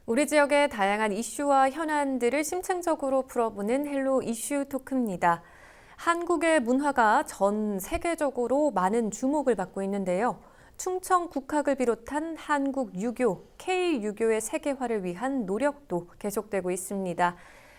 우리 지역의 다양한 이슈와 현안들을 심층적으로 풀어보는 헬로 이슈 토크입니다. 한국의 문화가 전 세계적으로 많은 주목을 받고 있는데요. 충청 국학을 비롯한 한국 유교, K-유교의 세계화를 위한 노력도 계속되고 있습니다.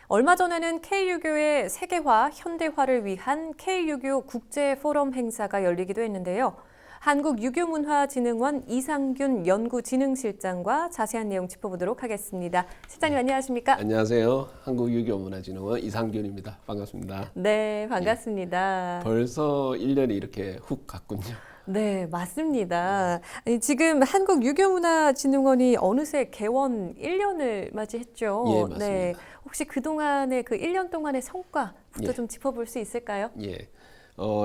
얼마 전에는 K-유교의 세계화, 현대화를 위한 K-유교 국제포럼 행사가 열리기도 했는데요. 한국유교문화진흥원 이상균 연구진흥실장과 자세한 내용 짚어보도록 하겠습니다. 실장님 안녕하십니까? 안녕하세요. 한국유교문화진흥원 이상균입니다. 반갑습니다. 네, 반갑습니다. 벌써 1년이 이렇게 훅 갔군요. 네, 맞습니다. 아니, 지금 한국유교문화진흥원이 어느새 개원 1년을 맞이했죠. 예, 맞습니다. 네, 혹시 그동안의 그 1년 동안의 성과부터 예. 좀 짚어볼 수 있을까요? 예.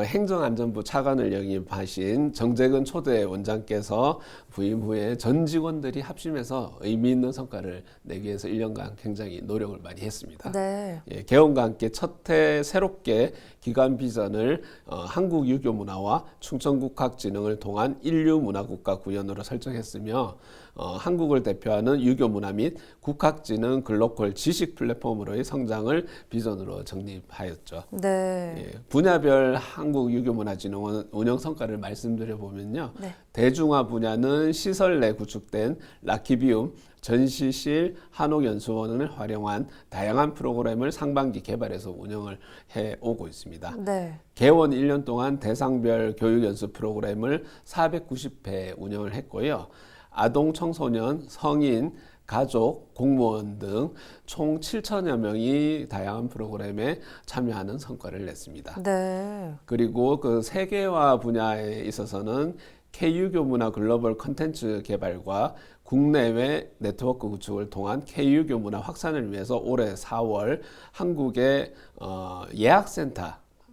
행정안전부 차관을 역임하신 정재근 초대 원장께서 부임 후에 전 직원들이 합심해서 의미 있는 성과를 내기 위해서 1년간 굉장히 노력을 많이 했습니다. 네. 예, 개원과 함께 첫해 새롭게 기관 비전을 한국유교문화와 충청국학진흥을 통한 인류문화국가 구현으로 설정했으며 한국을 대표하는 유교문화 및 국학진흥 글로컬 지식 플랫폼으로의 성장을 비전으로 정립하였죠. 네. 예, 분야별 한국유교문화진흥원 운영 성과를 말씀드려 보면요. 네. 대중화 분야는 시설 내 구축된 라키비움, 전시실, 한옥연수원을 활용한 다양한 프로그램을 상반기 개발해서 운영을 해오고 있습니다. 네. 개원 1년 동안 대상별 교육연수 프로그램을 490회 운영을 했고요. 아동, 청소년, 성인, 가족, 공무원 등 총 7천여 명이 다양한 프로그램에 참여하는 성과를 냈습니다. 네. 그리고 그 세계화 분야에 있어서는 K유교 문화 글로벌 컨텐츠 개발과 국내외 네트워크 구축을 통한 K유교 문화 확산을 위해서 올해 4월 한국의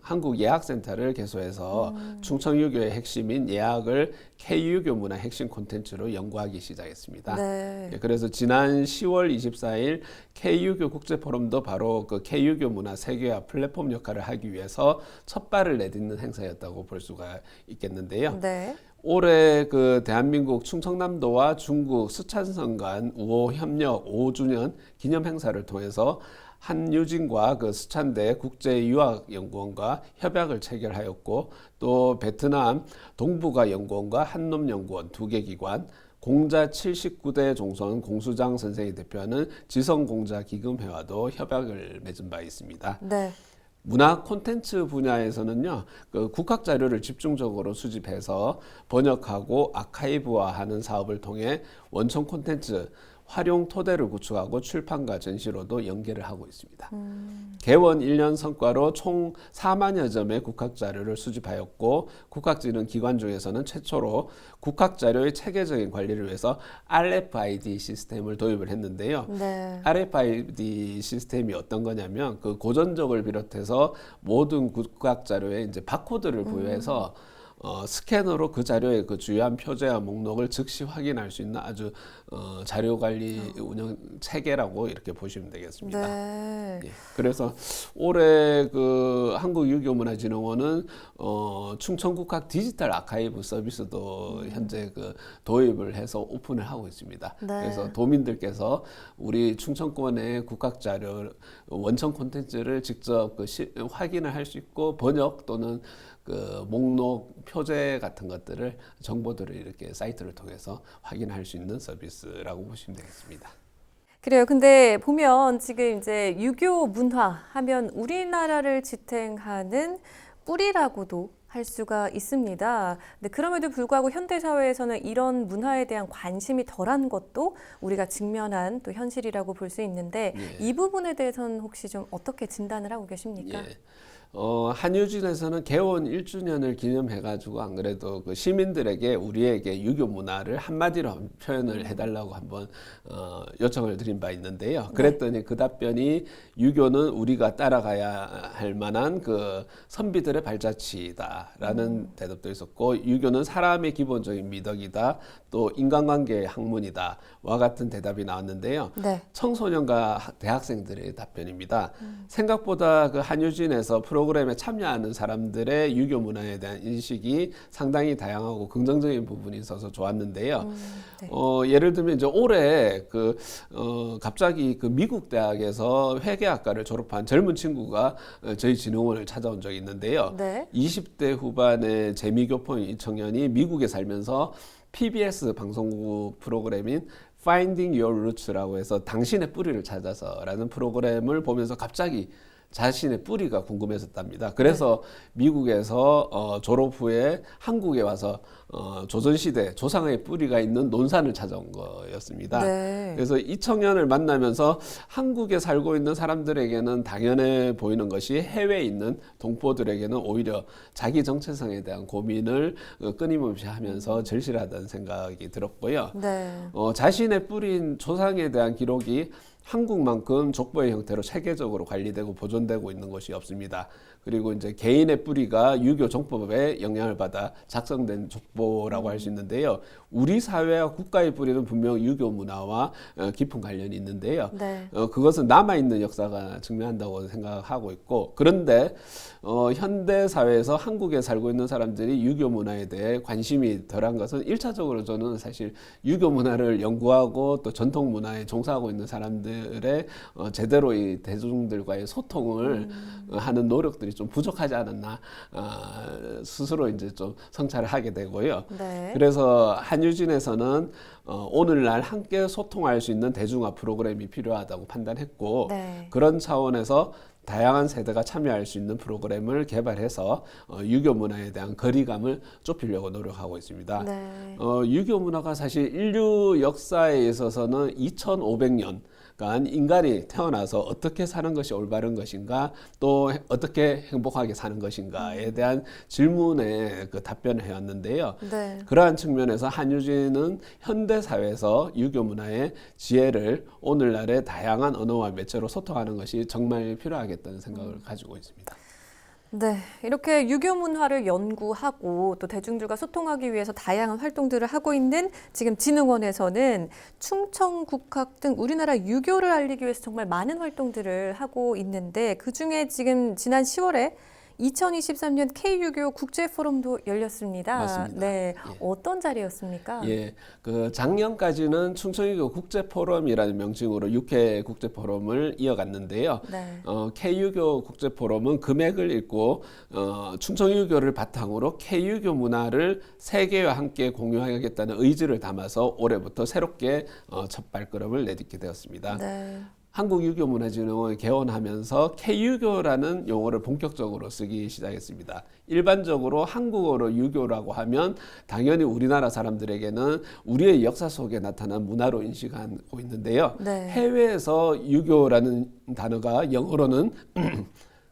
한국 예학센터를 개소해서 충청유교의 핵심인 예학을 K유교 문화 핵심 콘텐츠로 연구하기 시작했습니다. 네. 예, 그래서 지난 10월 24일 K유교 국제포럼도 바로 그 K유교 문화 세계화 플랫폼 역할을 하기 위해서 첫 발을 내딛는 행사였다고 볼 수가 있겠는데요. 네. 올해 그 대한민국 충청남도와 중국 스촨성 간 우호 협력 5주년 기념 행사를 통해서 한유진과 그 스촨대 국제유학연구원과 협약을 체결하였고 또 베트남 동북아 연구원과 한놈연구원 두 개 기관 공자 79대 종선 공수장 선생이 대표하는 지성공자기금회와도 협약을 맺은 바 있습니다. 네. 문화 콘텐츠 분야에서는요, 그 국학 자료를 집중적으로 수집해서 번역하고 아카이브화하는 사업을 통해 원천 콘텐츠 활용 토대를 구축하고 출판과 전시로도 연계를 하고 있습니다. 개원 1년 성과로 총 4만여 점의 국학 자료를 수집하였고 국학진흥 기관 중에서는 최초로 국학 자료의 체계적인 관리를 위해서 RFID 시스템을 도입을 했는데요. 네. RFID 시스템이 어떤 거냐면 그 고전적을 비롯해서 모든 국학 자료에 이제 바코드를 부여해서 스캐너로 그 자료의 그 주요한 표제와 목록을 즉시 확인할 수 있는 아주 자료 관리 운영 체계라고 이렇게 보시면 되겠습니다. 네. 예, 그래서 올해 그 한국유교문화진흥원은 충청국학 디지털 아카이브 서비스도 현재 그 도입을 해서 오픈을 하고 있습니다. 네. 그래서 도민들께서 우리 충청권의 국학 자료 원천 콘텐츠를 직접 그 확인을 할 수 있고 번역 또는 그 목록, 표제 같은 것들을 정보들을 이렇게 사이트를 통해서 확인할 수 있는 서비스라고 보시면 되겠습니다. 그래요. 근데 보면 지금 이제 유교 문화 하면 우리나라를 지탱하는 뿌리라고도 할 수가 있습니다. 근데 그럼에도 불구하고 현대 사회에서는 이런 문화에 대한 관심이 덜한 것도 우리가 직면한 또 현실이라고 볼 수 있는데 예. 이 부분에 대해서는 혹시 좀 어떻게 진단을 하고 계십니까? 예. 한유진에서는 개원 1주년을 기념해가지고 안 그래도 그 시민들에게 우리에게 유교 문화를 한마디로 표현을 해달라고 한번 요청을 드린 바 있는데요. 그랬더니 그 답변이 유교는 우리가 따라가야 할 만한 그 선비들의 발자취다라는 대답도 있었고 유교는 사람의 기본적인 미덕이다 또 인간관계의 학문이다 와 같은 대답이 나왔는데요. 네. 청소년과 대학생들의 답변입니다. 생각보다 그 한유진에서 프로 프로그램에 참여하는 사람들의 유교 문화에 대한 인식이 상당히 다양하고 긍정적인 부분이 있어서 좋았는데요. 네. 예를 들면 이제 올해 갑자기 그 미국 대학에서 회계학과를 졸업한 젊은 친구가 저희 진흥원을 찾아온 적이 있는데요. 네. 20대 후반의 재미교포인 이 청년이 미국에 살면서 PBS 방송국 프로그램인 Finding Your Roots라고 해서 당신의 뿌리를 찾아서라는 프로그램을 보면서 갑자기 자신의 뿌리가 궁금해졌답니다. 그래서 미국에서 졸업 후에 한국에 와서 조선시대 조상의 뿌리가 있는 논산을 찾아온 거였습니다. 네. 그래서 이 청년을 만나면서 한국에 살고 있는 사람들에게는 당연해 보이는 것이 해외에 있는 동포들에게는 오히려 자기 정체성에 대한 고민을 끊임없이 하면서 절실하다는 생각이 들었고요. 네. 자신의 뿌리인 조상에 대한 기록이 한국만큼 족보의 형태로 체계적으로 관리되고 보존되고 있는 것이 없습니다. 그리고 이제 개인의 뿌리가 유교 정법에 영향을 받아 작성된 족보라고 할 수 있는데요. 우리 사회와 국가의 뿌리는 분명 유교 문화와 깊은 관련이 있는데요. 네. 그것은 남아있는 역사가 증명한다고 생각하고 있고, 그런데 현대 사회에서 한국에 살고 있는 사람들이 유교 문화에 대해 관심이 덜한 것은 1차적으로 저는 사실 유교 문화를 연구하고 또 전통 문화에 종사하고 있는 사람들의 제대로 이 대중들과의 소통을 하는 노력들이 좀 부족하지 않았나 스스로 이제 좀 성찰을 하게 되고요. 네. 그래서 한유진에서는 오늘날 함께 소통할 수 있는 대중화 프로그램이 필요하다고 판단했고, 네. 그런 차원에서 다양한 세대가 참여할 수 있는 프로그램을 개발해서 유교 문화에 대한 거리감을 좁히려고 노력하고 있습니다. 네. 유교 문화가 사실 인류 역사에 있어서는 2500년 인간이 태어나서 어떻게 사는 것이 올바른 것인가, 또 어떻게 행복하게 사는 것인가에 대한 질문에 그 답변을 해왔는데요. 네. 그러한 측면에서 한유진은 현대 사회에서 유교 문화의 지혜를 오늘날의 다양한 언어와 매체로 소통하는 것이 정말 필요하겠다는 생각을 가지고 있습니다. 네, 이렇게 유교 문화를 연구하고 또 대중들과 소통하기 위해서 다양한 활동들을 하고 있는 지금 진흥원에서는 충청국학 등 우리나라 유교를 알리기 위해서 정말 많은 활동들을 하고 있는데, 그중에 지금 지난 10월에 2023년 K-유교 국제포럼도 열렸습니다. 맞습니다. 네, 예. 어떤 자리였습니까? 예, 그 작년까지는 충청유교 국제포럼이라는 명칭으로 6회 국제포럼을 이어갔는데요. 네. K-유교 국제포럼은 금액을 읽고 충청유교를 바탕으로 K-유교 문화를 세계와 함께 공유하겠다는 의지를 담아서 올해부터 새롭게 첫 발걸음을 내딛게 되었습니다. 네. 한국유교문화진흥원을 개원하면서 K-유교라는 용어를 본격적으로 쓰기 시작했습니다. 일반적으로 한국어로 유교라고 하면 당연히 우리나라 사람들에게는 우리의 역사 속에 나타난 문화로 인식하고 있는데요. 네. 해외에서 유교라는 단어가 영어로는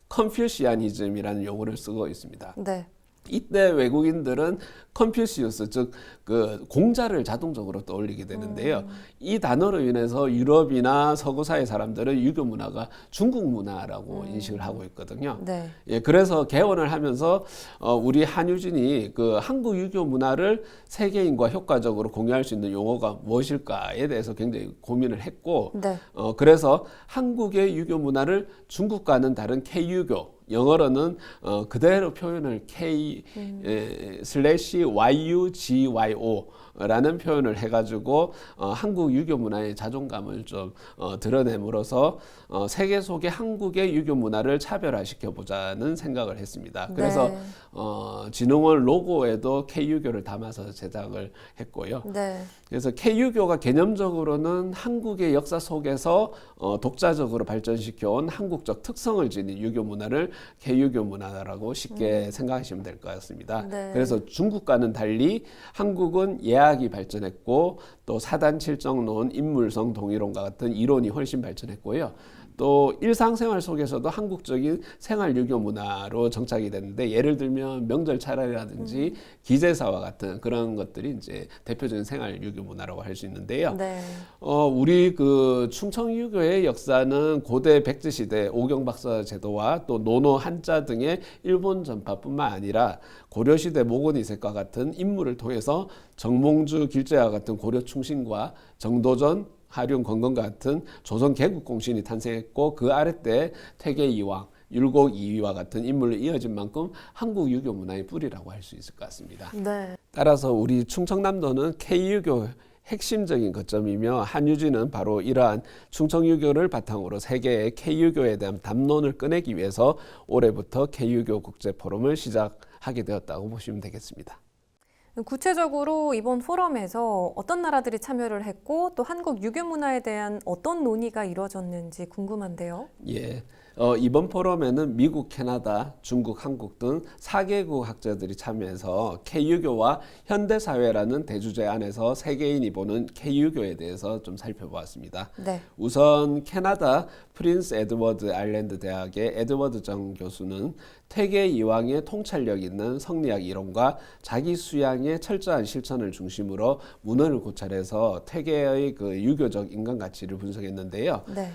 컨퓨시아니즘이라는 용어를 쓰고 있습니다. 네. 이때 외국인들은 컨퓨시우스, 즉 그 공자를 자동적으로 떠올리게 되는데요. 이 단어로 인해서 유럽이나 서구사회 사람들은 유교 문화가 중국 문화라고 인식을 하고 있거든요. 네. 예, 그래서 개원을 하면서 우리 한유진이 그 한국 유교 문화를 세계인과 효과적으로 공유할 수 있는 용어가 무엇일까에 대해서 굉장히 고민을 했고, 네. 그래서 한국의 유교 문화를 중국과는 다른 K-유교, 영어로는 그대로 표현을 K/YUGYO라는 표현을 해가지고 한국 유교 문화의 자존감을 좀 드러냄으로써 세계 속의 한국의 유교 문화를 차별화시켜 보자는 생각을 했습니다. 그래서 네. 진흥원 로고에도 K-유교를 담아서 제작을 했고요. 네. 그래서 K-유교가 개념적으로는 한국의 역사 속에서 독자적으로 발전시켜온 한국적 특성을 지닌 유교 문화를 K-유교 문화라고 쉽게 생각하시면 될 것 같습니다. 네. 그래서 중국과는 달리 한국은 예학이 발전했고 또 사단칠정론, 인물성 동의론과 같은 이론이 훨씬 발전했고요. 또 일상생활 속에서도 한국적인 생활 유교 문화로 정착이 됐는데, 예를 들면 명절 차례라든지 기제사와 같은 그런 것들이 이제 대표적인 생활 유교 문화라고 할 수 있는데요. 네. 우리 그 충청 유교의 역사는 고대 백제 시대 오경박사 제도와 또 노노 한자 등의 일본 전파뿐만 아니라 고려 시대 모곤이색과 같은 인물을 통해서 정몽주 길제와 같은 고려 충신과 정도전 하륜 건건과 같은 조선 개국 공신이 탄생했고, 그 아래 때 태계 이왕, 율곡 이위와 같은 인물로 이어진 만큼 한국 유교 문화의 뿌리라고 할 수 있을 것 같습니다. 네. 따라서 우리 충청남도는 K유교 핵심적인 거점이며 한유지는 바로 이러한 충청유교를 바탕으로 세계의 K유교에 대한 담론을 꺼내기 위해서 올해부터 K유교 국제포럼을 시작하게 되었다고 보시면 되겠습니다. 구체적으로 이번 포럼에서 어떤 나라들이 참여를 했고 또 한국 유교 문화에 대한 어떤 논의가 이루어졌는지 궁금한데요. 예. 이번 포럼에는 미국, 캐나다, 중국, 한국 등 4개국 학자들이 참여해서 K유교와 현대사회라는 대주제 안에서 세계인이 보는 K유교에 대해서 좀 살펴보았습니다. 네. 우선 캐나다 프린스 에드워드 아일랜드 대학의 에드워드 정 교수는 퇴계 이황의 통찰력 있는 성리학 이론과 자기 수양의 철저한 실천을 중심으로 문헌을 고찰해서 퇴계의 그 유교적 인간 가치를 분석했는데요. 네.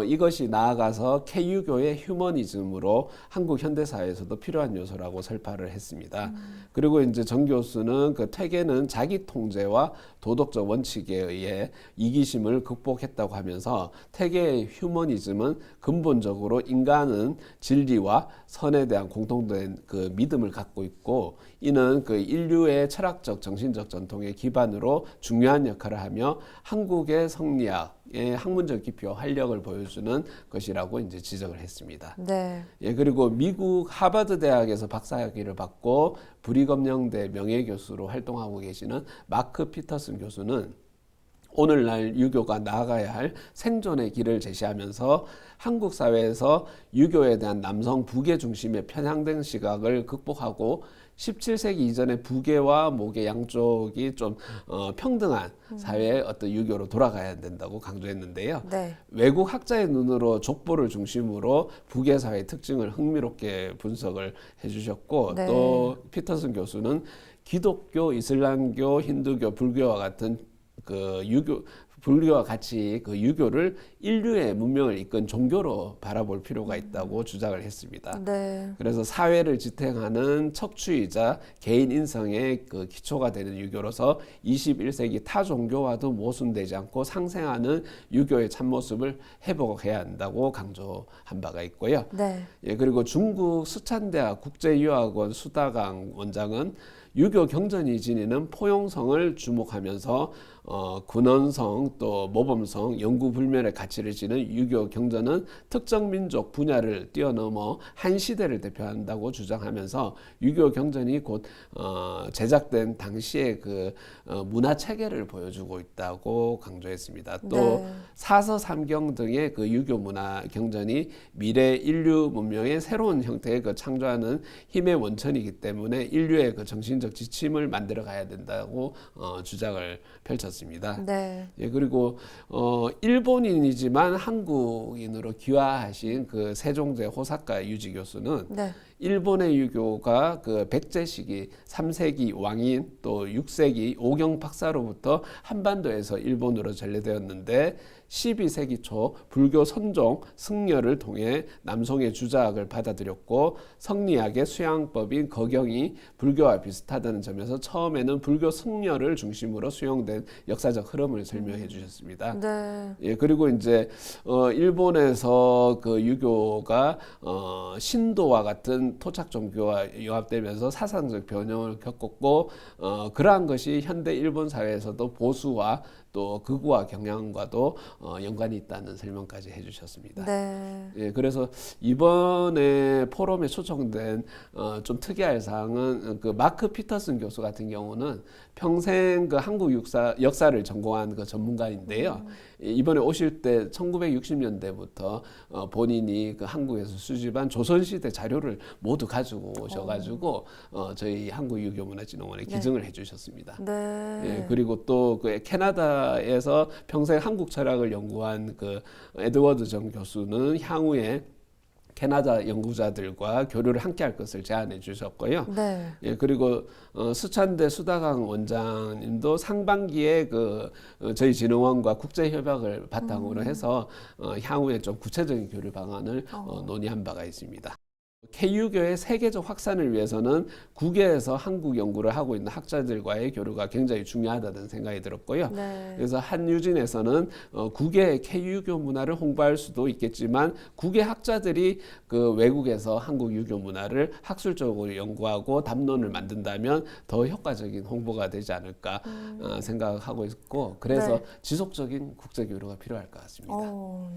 이것이 나아가서 K유교의 휴머니즘으로 한국 현대사회에서도 필요한 요소라고 설파를 했습니다. 그리고 이제 정 교수는 그 퇴계는 자기 통제와 도덕적 원칙에 의해 이기심을 극복했다고 하면서 퇴계의 휴머니즘은 근본적으로 인간은 진리와 선에 대한 공통된 그 믿음을 갖고 있고 이는 그 인류의 철학적 정신적 전통의 기반으로 중요한 역할을 하며 한국의 성리학의 학문적 깊이와 활력을 보여주는 것이라고 이제 지적을 했습니다. 네. 예, 그리고 미국 하버드 대학에서 박사학위를 받고 브리검영대 명예교수로 활동하고 계시는 마크 피터슨 교수는 오늘날 유교가 나아가야 할 생존의 길을 제시하면서 한국 사회에서 유교에 대한 남성 부계 중심의 편향된 시각을 극복하고 17세기 이전의 부계와 모계 양쪽이 좀 평등한 사회의 어떤 유교로 돌아가야 된다고 강조했는데요. 네. 외국 학자의 눈으로 족보를 중심으로 부계 사회의 특징을 흥미롭게 분석을 해주셨고 네. 또 피터슨 교수는 기독교, 이슬람교, 힌두교, 불교와 같은 그 유교 불교와 같이 그 유교를 인류의 문명을 이끈 종교로 바라볼 필요가 있다고 주장을 했습니다. 네. 그래서 사회를 지탱하는 척추이자 개인 인성의 그 기초가 되는 유교로서 21세기 타 종교와도 모순되지 않고 상생하는 유교의 참모습을 회복해야 한다고 강조한 바가 있고요. 네. 예, 그리고 중국 수찬대학 국제유학원 수다강 원장은 유교 경전이 지니는 포용성을 주목하면서 근원성 또 모범성 영구불멸의 가치를 지닌 유교 경전은 특정 민족 분야를 뛰어넘어 한 시대를 대표한다고 주장하면서 유교 경전이 곧 제작된 당시의 그 문화 체계를 보여주고 있다고 강조했습니다. 또 네. 사서삼경 등의 그 유교 문화 경전이 미래 인류 문명의 새로운 형태의 그 창조하는 힘의 원천이기 때문에 인류의 그 정신적 지침을 만들어 가야 된다고 주장을 펼쳤습니다. 네. 예, 그리고 일본인이지만 한국인으로 귀화하신 그 세종대 호사카 유지 교수는 네. 일본의 유교가 그 백제 시기 3세기 왕인 또 6세기 오경 박사로부터 한반도에서 일본으로 전래되었는데 12세기 초 불교 선종 승려를 통해 남송의 주자학을 받아들였고 성리학의 수양법인 거경이 불교와 비슷하다는 점에서 처음에는 불교 승려를 중심으로 수용된 역사적 흐름을 설명해 주셨습니다. 네. 예, 그리고 이제 일본에서 그 유교가 신도와 같은 토착 종교와 융합되면서 사상적 변형을 겪었고 그러한 것이 현대 일본 사회에서도 보수와 또 극우와 경향과도 연관이 있다는 설명까지 해주셨습니다. 네. 예, 그래서 이번에 포럼에 초청된 좀 특이할 사항은 그 마크 피터슨 교수 같은 경우는 평생 그 한국 역사를 전공한 그 전문가인데요. 이번에 오실 때 1960년대부터 본인이 그 한국에서 수집한 조선시대 자료를 모두 가지고 오셔가지고 저희 한국유교문화진흥원에 기증을 해주셨습니다. 네. 예, 그리고 또 그 캐나다에서 평생 한국 철학을 연구한 그 에드워드 정 교수는 향후에 캐나다 연구자들과 교류를 함께할 것을 제안해 주셨고요. 네. 예, 그리고 수찬대 수다강 원장님도 상반기에 그 저희 진흥원과 국제 협약을 바탕으로 해서 향후에 좀 구체적인 교류 방안을 논의한 바가 있습니다. K유교의 세계적 확산을 위해서는 국외에서 한국 연구를 하고 있는 학자들과의 교류가 굉장히 중요하다는 생각이 들었고요. 네. 그래서 한유진에서는 국외의 K유교 문화를 홍보할 수도 있겠지만 국외 학자들이 그 외국에서 한국 유교 문화를 학술적으로 연구하고 담론을 만든다면 더 효과적인 홍보가 되지 않을까 생각하고 있고 그래서 네. 지속적인 국제 교류가 필요할 것 같습니다.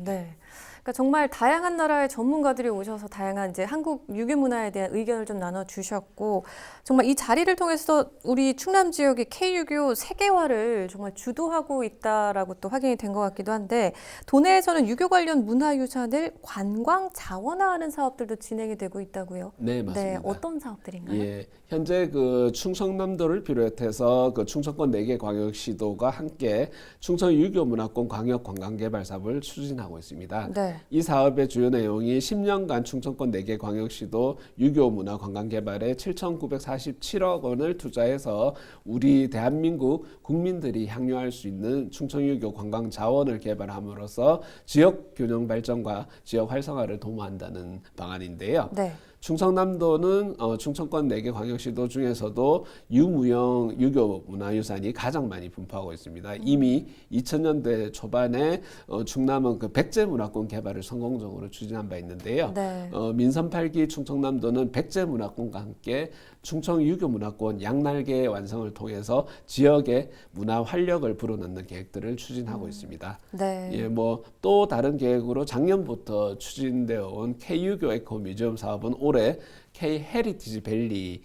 네. 그러니까 정말 다양한 나라의 전문가들이 오셔서 다양한 이제 한국 유교 문화에 대한 의견을 좀 나눠 주셨고 정말 이 자리를 통해서 우리 충남 지역의 K유교 세계화를 정말 주도하고 있다라고 또 확인이 된 것 같기도 한데 도내에서는 유교 관련 문화유산을 관광 자원화하는 사업들도 진행이 되고 있다고요. 네, 맞습니다. 네, 어떤 사업들인가요? 예, 현재 그 충청남도를 비롯해서 그 충청권 4개 광역시도가 함께 충청 유교문화권 광역 관광개발 사업을 추진하고 있습니다. 네. 이 사업의 주요 내용이 10년간 충청권 4개 광역시도 유교문화 관광개발에 7,947억 원을 투자해서 우리 대한민국 국민들이 향유할 수 있는 충청유교 관광 자원을 개발함으로써 지역 균형 발전과 지역 활성화를 도모한다는 방안인데요. 네. 충청남도는 충청권 4개 광역시도 중에서도 유무형 유교 문화유산이 가장 많이 분포하고 있습니다. 이미 2000년대 초반에 충남은 그 백제문화권 개발을 성공적으로 추진한 바 있는데요. 네. 민선 8기 충청남도는 백제문화권과 함께 충청 유교문화권 양날개 완성을 통해서 지역의 문화 활력을 불어넣는 계획들을 추진하고 있습니다. 네. 예, 뭐 또 다른 계획으로 작년부터 추진되어 온 K유교 에코 뮤지엄 사업은 올해 K 헤리티지 밸리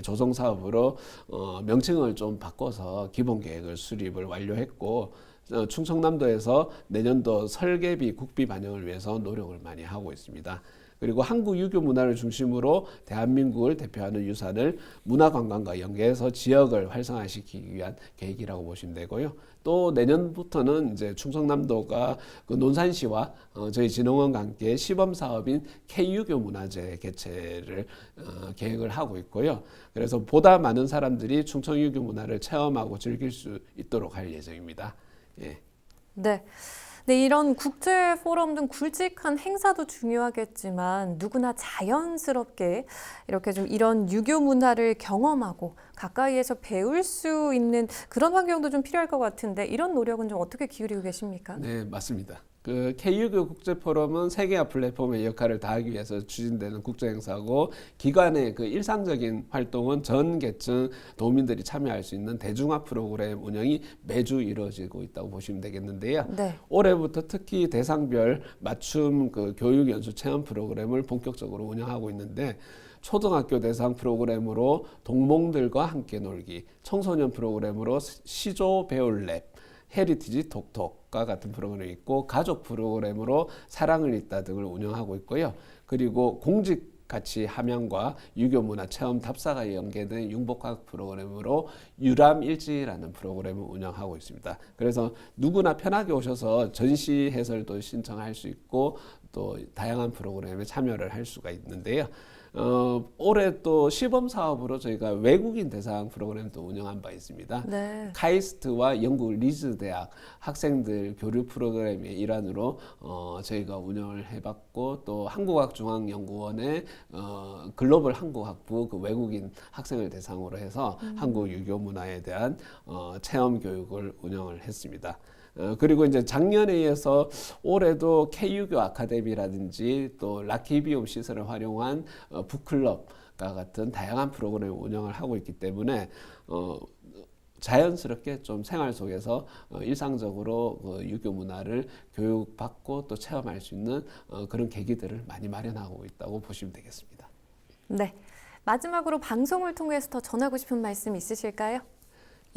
조성 사업으로 명칭을 좀 바꿔서 기본 계획을 수립을 완료했고 충청남도에서 내년도 설계비 국비 반영을 위해서 노력을 많이 하고 있습니다. 그리고 한국 유교 문화를 중심으로 대한민국을 대표하는 유산을 문화관광과 연계해서 지역을 활성화시키기 위한 계획이라고 보시면 되고요. 또 내년부터는 이제 충청남도가 그 논산시와 저희 진흥원과 함께 시범 사업인 K유교 문화제 개최를 계획을 하고 있고요. 그래서 보다 많은 사람들이 충청 유교 문화를 체험하고 즐길 수 있도록 할 예정입니다. 예. 네. 네, 이런 국제 포럼 등 굵직한 행사도 중요하겠지만 누구나 자연스럽게 이렇게 좀 이런 유교 문화를 경험하고 가까이에서 배울 수 있는 그런 환경도 좀 필요할 것 같은데 이런 노력은 좀 어떻게 기울이고 계십니까? 네, 맞습니다. 그 K유교 국제 포럼은 세계화 플랫폼의 역할을 다하기 위해서 추진되는 국제 행사고 기관의 그 일상적인 활동은 전 계층 도민들이 참여할 수 있는 대중화 프로그램 운영이 매주 이루어지고 있다고 보시면 되겠는데요. 네. 올해부터 특히 대상별 맞춤 그 교육 연수 체험 프로그램을 본격적으로 운영하고 있는데 초등학교 대상 프로그램으로 동몽들과 함께 놀기, 청소년 프로그램으로 시조 배울 랩, 헤리티지 톡톡과 같은 프로그램이 있고 가족 프로그램으로 사랑을 잇다 등을 운영하고 있고요. 그리고 공직 가치 함양과 유교 문화 체험 답사가 연계된 융복학 프로그램으로 유람일지라는 프로그램을 운영하고 있습니다. 그래서 누구나 편하게 오셔서 전시 해설도 신청할 수 있고 또 다양한 프로그램에 참여를 할 수가 있는데요. 올해 또 시범 사업으로 저희가 외국인 대상 프로그램도 운영한 바 있습니다. 네. 카이스트와 영국 리즈 대학 학생들 교류 프로그램의 일환으로 저희가 운영을 해봤고 또 한국학중앙연구원의 글로벌 한국학부 그 외국인 학생을 대상으로 해서 한국 유교 문화에 대한 체험 교육을 운영을 했습니다. 그리고 이제 작년에 이어서 올해도 K유교 아카데미라든지 또 라키비움 시설을 활용한 북클럽과 같은 다양한 프로그램을 운영을 하고 있기 때문에 자연스럽게 좀 생활 속에서 일상적으로 유교 문화를 교육받고 또 체험할 수 있는 그런 계기들을 많이 마련하고 있다고 보시면 되겠습니다. 네. 마지막으로 방송을 통해서 더 전하고 싶은 말씀 있으실까요?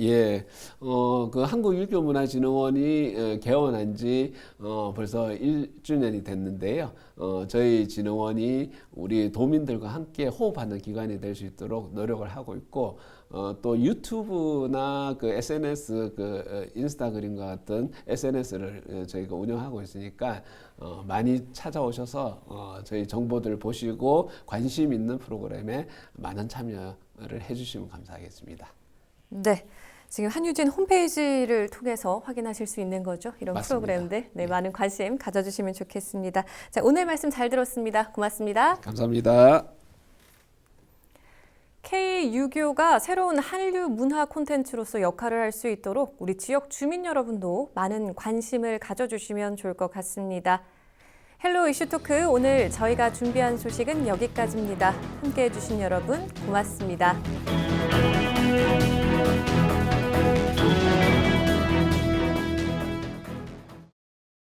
예, 그 한국유교문화진흥원이 개원한 지 벌써 1주년이 됐는데요. 저희 진흥원이 우리 도민들과 함께 호흡하는 기관이 될 수 있도록 노력을 하고 있고, 또 유튜브나 그 SNS, 그 인스타그램과 같은 SNS를 저희가 운영하고 있으니까 많이 찾아오셔서 저희 정보들 보시고 관심 있는 프로그램에 많은 참여를 해주시면 감사하겠습니다. 네. 지금 한유진 홈페이지를 통해서 확인하실 수 있는 거죠. 이런 맞습니다. 프로그램들. 네, 많은 관심 가져주시면 좋겠습니다. 자, 오늘 말씀 잘 들었습니다. 고맙습니다. 감사합니다. K-유교가 새로운 한류 문화 콘텐츠로서 역할을 할 수 있도록 우리 지역 주민 여러분도 많은 관심을 가져주시면 좋을 것 같습니다. 헬로 이슈 토크, 오늘 저희가 준비한 소식은 여기까지입니다. 함께해 주신 여러분 고맙습니다.